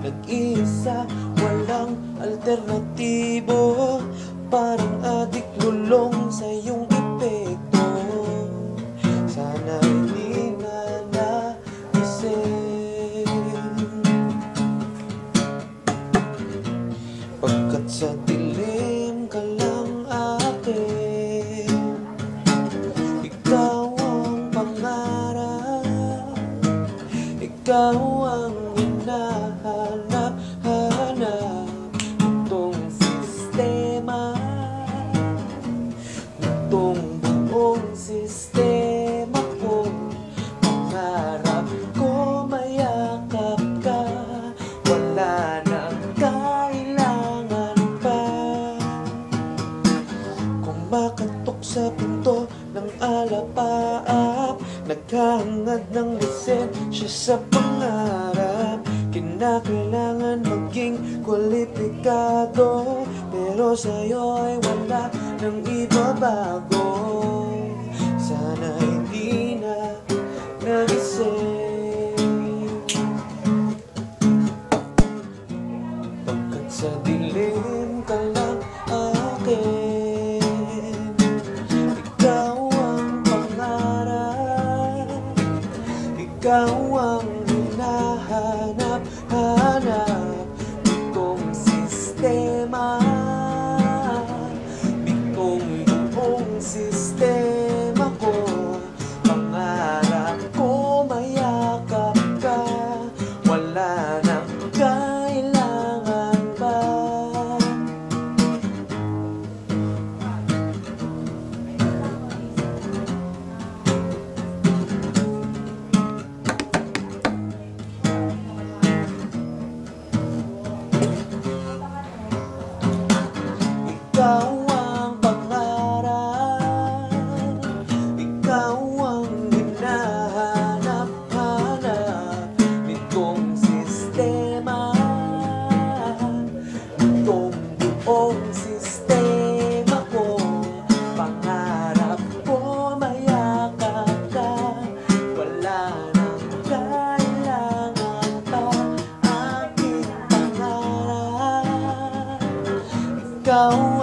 nag-iisa, walang alternatibo. Parang adik lulong sa iyong epekto. Sana hindi na naisip, pagkat sa dilim ka lang akin. Ikaw ang pangarap, ikaw ang hinahanap-hanap. Itong sistema, itong buong sistema ko. Pangarap ko mayakap ka, wala nang kailangan pa. Kung makatok sa pinto ng alapaap, naghahangad ng lisensya sa pangarap. Kinakailangan maging kwalipikado, pero sa'yo ay wala nang ibabago. Sana hindi na nag-isip, pagkat sa dilim ka lang akin. Ikaw ang pangarap, ikaw ang hinahanap-hanap. Itong sistema, itong buong sistema ko. Pangarap ko mayakap ka, wala nang kailangan pa. Ikaw ang pangarap, ikaw ang hinahanap-hanap. Itong sistema, itong buong sistema ko. Pangarap ko mayakap ka, wala nang kailangan pa. Aking pangarap, ikaw